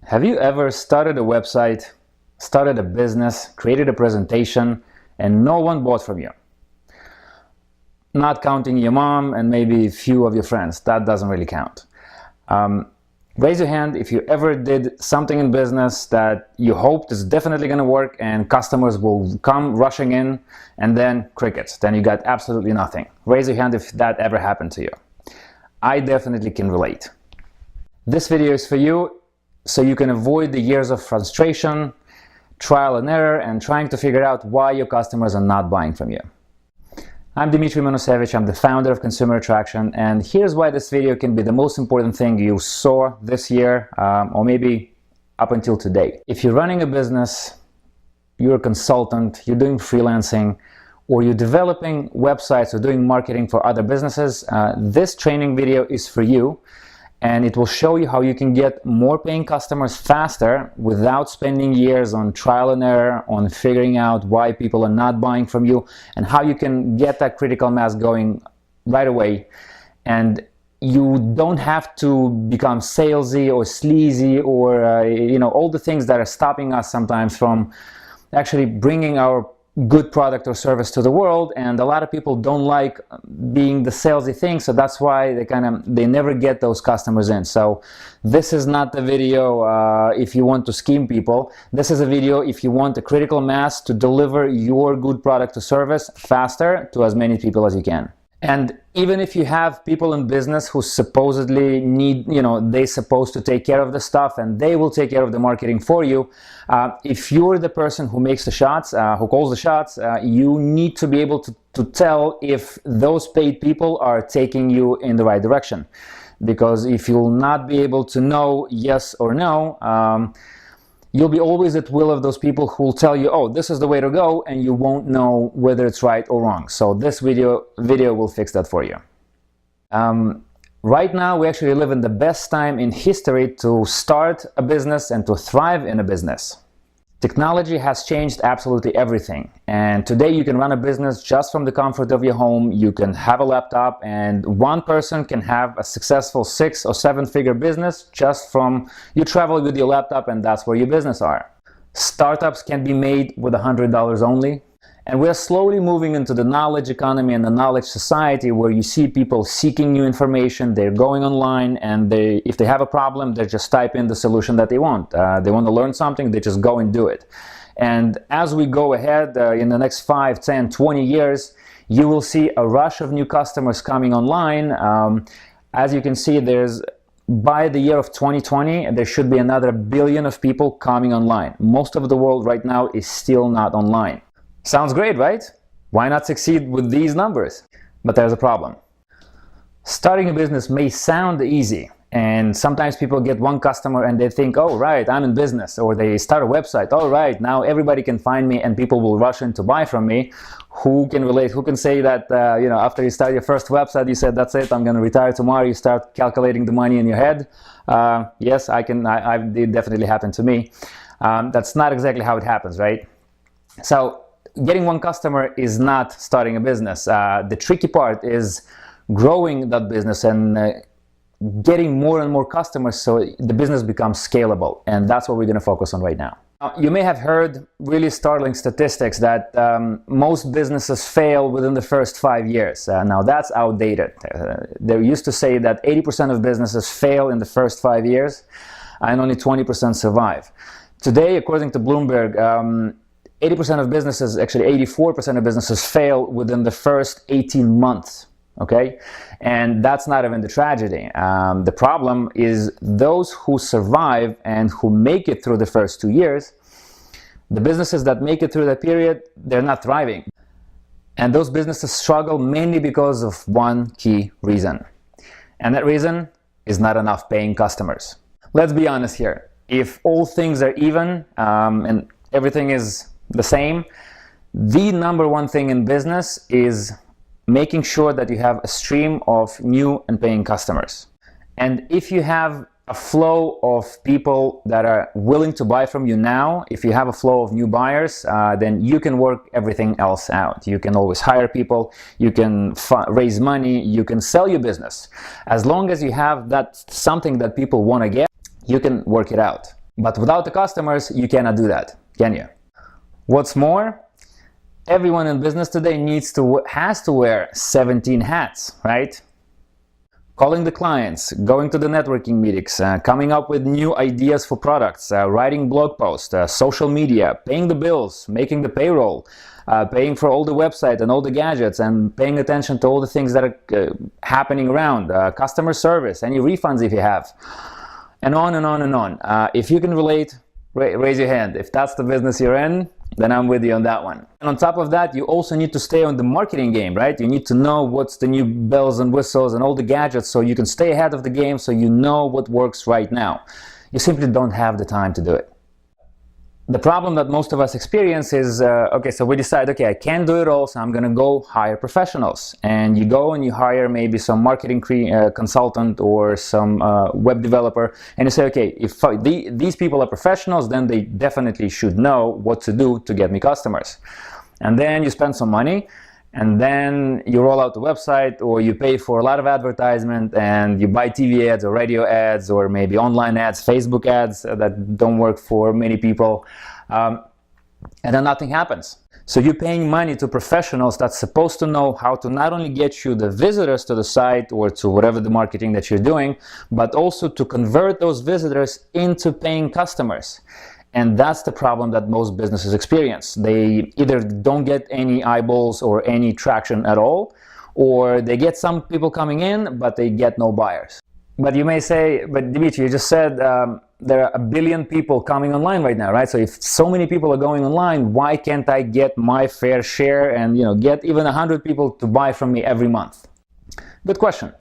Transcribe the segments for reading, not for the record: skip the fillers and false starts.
Have you ever started a website, started a business, created a presentation, and no one bought from you? Not counting your mom and maybe a few of your friends. That doesn't really count. Raise your hand if you ever did something in business that you hoped is definitely going to work and customers will come rushing in, and then crickets. Then you got absolutely nothing. Raise your hand if that ever happened to you. I definitely can relate. This video is for you so you can avoid the years of frustration, trial and error, and trying to figure out why your customers are not buying from you. I'm Dmitry Manusevich, I'm the founder of Consumer Attraction, and here's why this video can be the most important thing you saw this year, or maybe up until today. If you're running a business, you're a consultant, you're doing freelancing, or you're developing websites or doing marketing for other businesses, this training video is for you. And it will show you how you can get more paying customers faster without spending years on trial and error, on figuring out why people are not buying from you, and how you can get that critical mass going right away. And you don't have to become salesy or sleazy or all the things that are stopping us sometimes from actually bringing our good product or service to the world. And a lot of people don't like being the salesy thing, so that's why they never get those customers in. So this is not the video if you want to scheme people. This is a video if you want a critical mass to deliver your good product or service faster to as many people as you can. And even if you have people in business who supposedly need, they're supposed to take care of the stuff and they will take care of the marketing for you, if you're the person who makes the shots, who calls the shots, you need to be able to tell if those paid people are taking you in the right direction. Because if you'll not be able to know yes or no, you'll be always at will of those people who will tell you, oh, this is the way to go, and you won't know whether it's right or wrong. So this video will fix that for you. Right now, we actually live in the best time in history to start a business and to thrive in a business. Technology has changed absolutely everything, and today you can run a business just from the comfort of your home. You can have a laptop, and one person can have a successful 6- or 7-figure business just from you travel with your laptop, and that's where your business are. Startups can be made with $100 only, and we're slowly moving into the knowledge economy and the knowledge society, where you see people seeking new information. They're going online, and if they have a problem, they just type in the solution that they want. They want to learn something, they just go and do it. And as we go ahead in the next 5, 10, 20 years, you will see a rush of new customers coming online. As you can see, by the year of 2020, there should be another 1 billion of people coming online. Most of the world right now is still not online. Sounds great, right? Why not succeed with these numbers? But there's a problem. Starting a business may sound easy, and sometimes people get one customer and they think, oh right, I'm in business. Or they start a website, all right, now everybody can find me and people will rush in to buy from me. Who can relate? Who can say that after you start your first website, you said, that's it, I'm going to retire tomorrow. You start calculating the money in your head. Yes, I can. It definitely happened to me. That's not exactly how it happens, right? So getting one customer is not starting a business. The tricky part is growing that business and getting more and more customers so the business becomes scalable. And that's what we're going to focus on right now. You may have heard really startling statistics that most businesses fail within the first 5 years. Now that's outdated. They used to say that 80% of businesses fail in the first 5 years and only 20% survive. Today, according to Bloomberg, 80% of businesses, actually 84% of businesses fail within the first 18 months, okay? And that's not even the tragedy. The problem is those who survive and who make it through the first 2 years, the businesses that make it through that period, they're not thriving. And those businesses struggle mainly because of one key reason. And that reason is not enough paying customers. Let's be honest here. If all things are even and everything is the same, the number one thing in business is making sure that you have a stream of new and paying customers. And if you have a flow of people that are willing to buy from you now, if you have a flow of new buyers, then you can work everything else out. You can always hire people, you can raise money, you can sell your business. As long as you have that something that people want to get, you can work it out. But without the customers, you cannot do that, can you? What's more, everyone in business today has to wear 17 hats, right? Calling the clients, going to the networking meetings, coming up with new ideas for products, writing blog posts, social media, paying the bills, making the payroll, paying for all the website and all the gadgets, and paying attention to all the things that are happening around, customer service, any refunds if you have, and on and on and on. If you can relate, raise your hand. If that's the business you're in, then I'm with you on that one. And on top of that, you also need to stay on the marketing game, right? You need to know what's the new bells and whistles and all the gadgets so you can stay ahead of the game, so you know what works right now. You simply don't have the time to do it. The problem that most of us experience is, okay, so we decide, okay, I can't do it all, so I'm gonna go hire professionals. And you go and you hire maybe some marketing consultant or some web developer, and you say, okay, if these people are professionals, then they definitely should know what to do to get me customers. And then you spend some money, and then you roll out the website, or you pay for a lot of advertisement, and you buy TV ads or radio ads or maybe online ads, Facebook ads that don't work for many people, and then nothing happens. So you're paying money to professionals that's supposed to know how to not only get you the visitors to the site or to whatever the marketing that you're doing, but also to convert those visitors into paying customers. And that's the problem that most businesses experience. They either don't get any eyeballs or any traction at all, or they get some people coming in, but they get no buyers. But you may say, but Dimitri, you just said there are 1 billion people coming online right now, right? So if so many people are going online, why can't I get my fair share and get even 100 people to buy from me every month? Good question.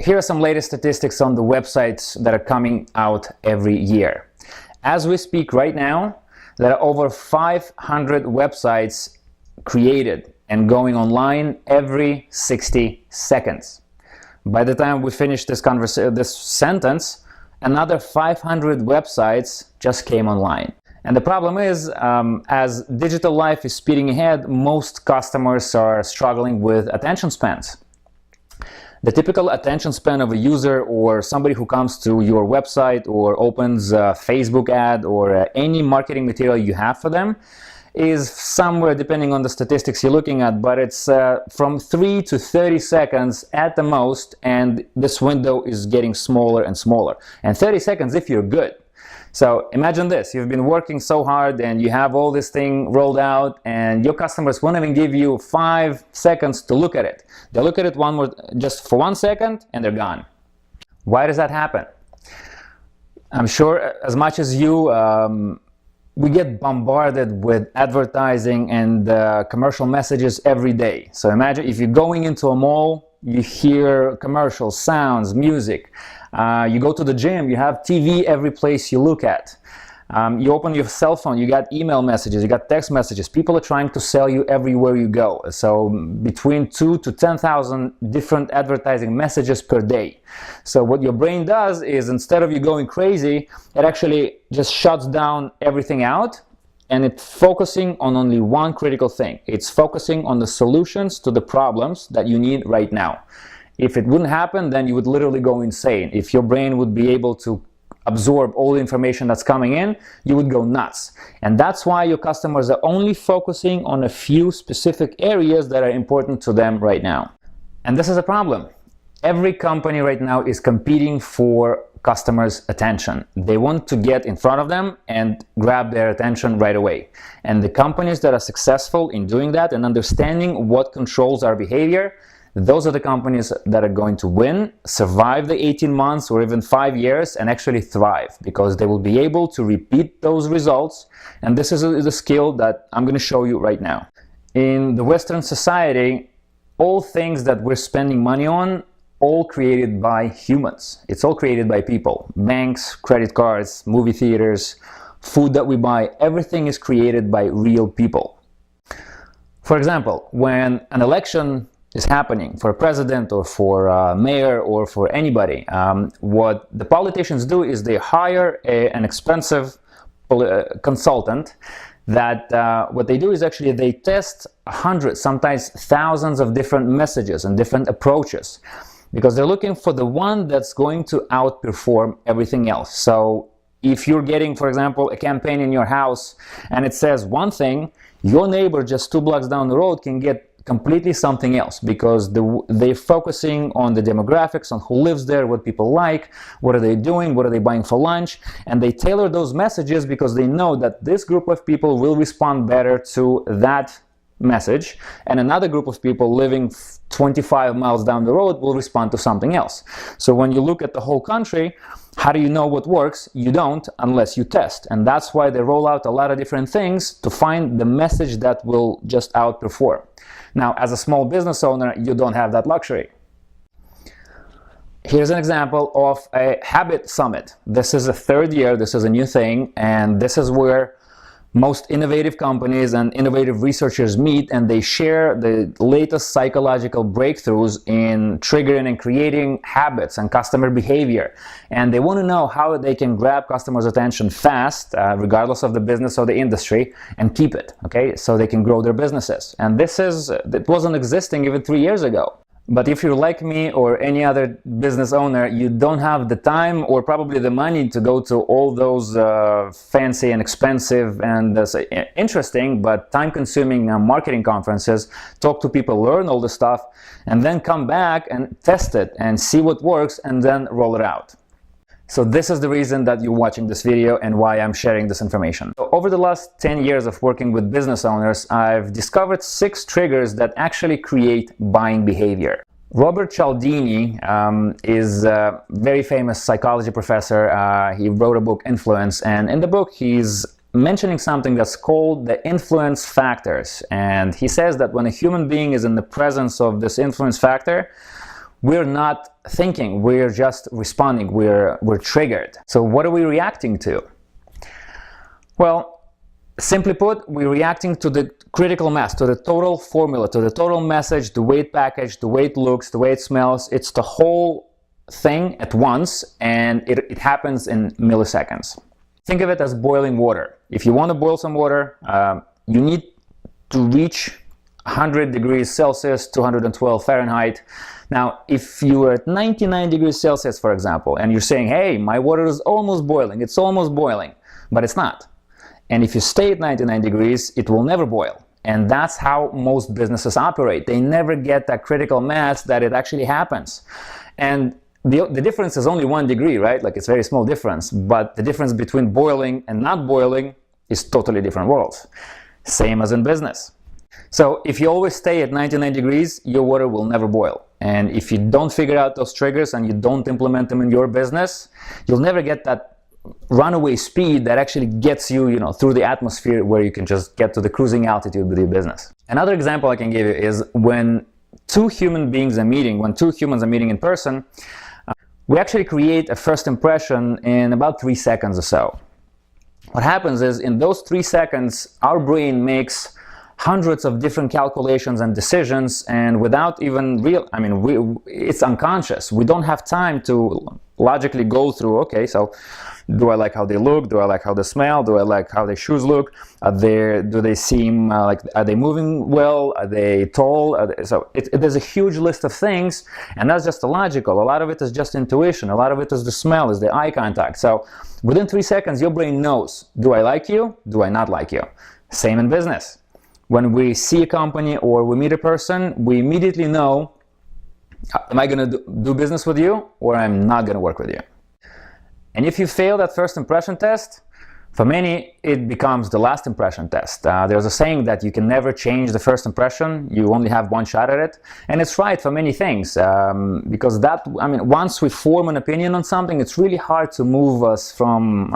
Here are some latest statistics on the websites that are coming out every year. As we speak right now, there are over 500 websites created and going online every 60 seconds. By the time we finish this sentence, another 500 websites just came online. And the problem is, as digital life is speeding ahead, most customers are struggling with attention spans. The typical attention span of a user or somebody who comes to your website or opens a Facebook ad or any marketing material you have for them is somewhere, depending on the statistics you're looking at, but it's from 3 to 30 seconds at the most, and this window is getting smaller and smaller. And 30 seconds if you're good. So imagine this, you've been working so hard and you have all this thing rolled out, and your customers won't even give you 5 seconds to look at it. They look at it just for 1 second and they're gone. Why does that happen? I'm sure as much as you, we get bombarded with advertising and commercial messages every day. So imagine if you're going into a mall, you hear commercials, sounds, music. You go to the gym, you have TV every place you look at. You open your cell phone, you got email messages, you got text messages. People are trying to sell you everywhere you go. So between 2,000 to 10,000 different advertising messages per day. So what your brain does is, instead of you going crazy, it actually just shuts down everything out, and it's focusing on only one critical thing. It's focusing on the solutions to the problems that you need right now. If it wouldn't happen, then you would literally go insane. If your brain would be able to absorb all the information that's coming in, you would go nuts. And that's why your customers are only focusing on a few specific areas that are important to them right now. And this is a problem. Every company right now is competing for customers' attention. They want to get in front of them and grab their attention right away. And the companies that are successful in doing that and understanding what controls our behavior, those are the companies that are going to win, survive the 18 months or even 5 years, and actually thrive, because they will be able to repeat those results. And this is a skill that I'm going to show you right now. In the Western society, all things that we're spending money on, all created by humans. It's all created by people. Banks, credit cards, movie theaters, food that we buy, everything is created by real people. For example, when an election is happening for a president or for a mayor or for anybody, what the politicians do is they hire an expensive consultant that what they do is actually they test hundreds, sometimes thousands of different messages and different approaches, because they're looking for the one that's going to outperform everything else. So if you're getting, for example, a campaign in your house and it says one thing, your neighbor just 2 blocks down the road can get completely something else, because they're focusing on the demographics, on who lives there, what people like, what are they doing, what are they buying for lunch, and they tailor those messages because they know that this group of people will respond better to that message, and another group of people living 25 miles down the road will respond to something else. So when you look at the whole country, how do you know what works? You don't unless you test. And that's why they roll out a lot of different things to find the message that will just outperform. Now, as a small business owner, you don't have that luxury. Here's an example of a habit summit. This is the 3rd year, this is a new thing, and this is where most innovative companies and innovative researchers meet, and they share the latest psychological breakthroughs in triggering and creating habits and customer behavior. And they want to know how they can grab customers' attention fast, regardless of the business or the industry, and keep it, okay, so they can grow their businesses. And it wasn't existing even 3 years ago. But if you're like me or any other business owner, you don't have the time or probably the money to go to all those fancy and expensive and interesting but time-consuming marketing conferences, talk to people, learn all the stuff, and then come back and test it and see what works and then roll it out. So this is the reason that you're watching this video and why I'm sharing this information. So over the last 10 years of working with business owners, I've discovered 6 triggers that actually create buying behavior. Robert Cialdini is a very famous psychology professor. He wrote a book, Influence, and in the book he's mentioning something that's called the influence factors. And he says that when a human being is in the presence of this influence factor, we're not thinking, we're just responding, we're triggered. So what are we reacting to? Well, simply put, we're reacting to the critical mass, to the total formula, to the total message, the way it packaged, the way it looks, the way it smells. It's the whole thing at once, and it happens in milliseconds. Think of it as boiling water. If you want to boil some water, you need to reach 100 degrees Celsius, 212 Fahrenheit. Now, if you are at 99 degrees Celsius, for example, and you're saying, hey, my water is almost boiling, it's almost boiling, but it's not. And if you stay at 99 degrees, it will never boil. And that's how most businesses operate. They never get that critical mass that it actually happens. And the difference is only 1 degree, right? Like, it's a very small difference. But the difference between boiling and not boiling is totally different worlds. Same as in business. So if you always stay at 99 degrees, your water will never boil. And if you don't figure out those triggers and you don't implement them in your business, you'll never get that runaway speed that actually gets you, through the atmosphere where you can just get to the cruising altitude with your business. Another example I can give you is when 2 human beings are meeting, when 2 humans are meeting in person, we actually create a first impression in about 3 seconds or so. What happens is, in those 3 seconds, our brain makes hundreds of different calculations and decisions, and without even it's unconscious. We don't have time to logically go through, okay, so do I like how they look? Do I like how they smell? Do I like how their shoes look? Do they seem are they moving well? Are they tall? There's a huge list of things, and that's just illogical. A lot of it is just intuition. A lot of it is the smell, is the eye contact. So within 3 seconds, your brain knows, do I like you? Do I not like you? Same in business. When we see a company or we meet a person, we immediately know, am I going to do business with you, or I'm not going to work with you? And if you fail that first impression test, for many, it becomes the last impression test. There's a saying that you can never change the first impression. You only have one shot at it. And it's right for many things. Because once we form an opinion on something, it's really hard to move us from,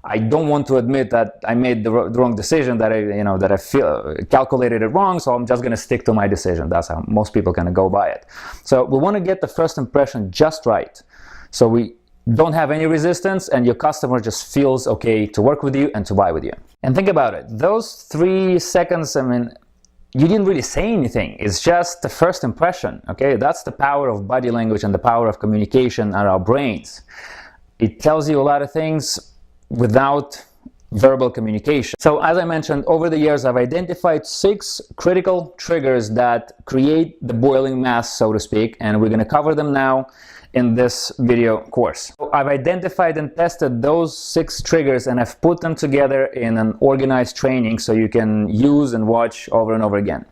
I don't want to admit that I made the wrong decision, that I feel calculated it wrong, so I'm just going to stick to my decision. That's how most people kind of go by it. So we want to get the first impression just right. So we don't have any resistance, and your customer just feels okay to work with you and to buy with you. And think about it. Those 3 seconds, you didn't really say anything. It's just the first impression, okay? That's the power of body language and the power of communication in our brains. It tells you a lot of things without verbal communication. So as I mentioned, over the years I've identified 6 critical triggers that create the boiling mass, so to speak, and we're going to cover them now in this video course. I've identified and tested those 6 triggers and I've put them together in an organized training so you can use and watch over and over again.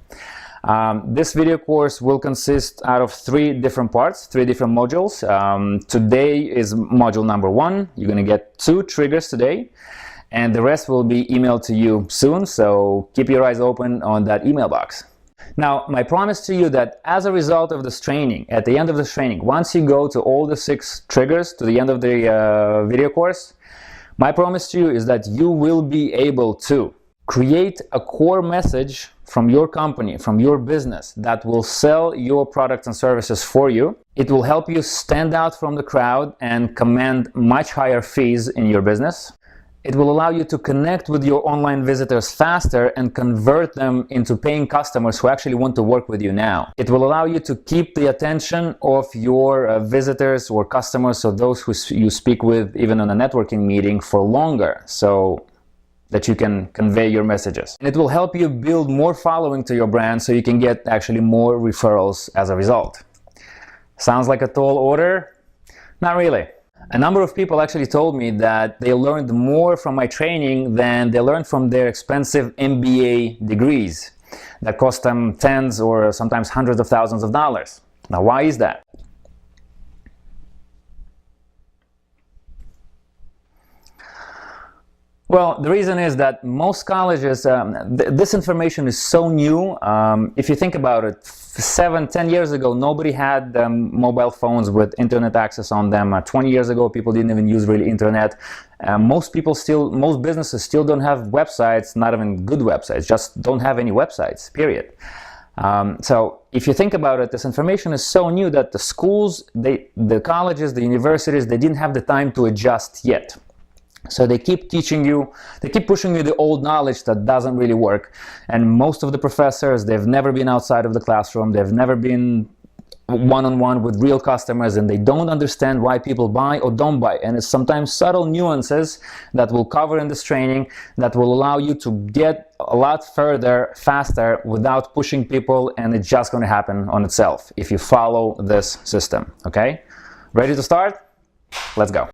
This video course will consist out of 3 different parts, 3 different modules. Today is module number 1. You're going to get 2 triggers today, and the rest will be emailed to you soon, so keep your eyes open on that email box. Now, my promise to you that as a result of this training, at the end of this training, once you go to all the 6 triggers to the end of the video course, my promise to you is that you will be able to create a core message from your company, from your business, that will sell your products and services for you. It will help you stand out from the crowd and command much higher fees in your business. It will allow you to connect with your online visitors faster and convert them into paying customers who actually want to work with you now. It will allow you to keep the attention of your visitors or customers, so those who you speak with even on a networking meeting, for longer, so that you can convey your messages. And it will help you build more following to your brand so you can get actually more referrals as a result. Sounds like a tall order? Not really. A number of people actually told me that they learned more from my training than they learned from their expensive MBA degrees that cost them tens or sometimes hundreds of thousands of dollars. Now, why is that? Well, the reason is that most colleges, this information is so new. If you think about it, 7-10 years ago, nobody had mobile phones with internet access on them. 20 years ago, people didn't even use really internet. Most businesses still don't have websites, not even good websites, just don't have any websites, period. So if you think about it, this information is so new that the schools, the colleges, the universities, they didn't have the time to adjust yet. So they keep teaching you, they keep pushing you the old knowledge that doesn't really work. And most of the professors, they've never been outside of the classroom, they've never been one-on-one with real customers, and they don't understand why people buy or don't buy. And it's sometimes subtle nuances that we'll cover in this training that will allow you to get a lot further, faster, without pushing people, and it's just going to happen on itself if you follow this system, okay? Ready to start? Let's go.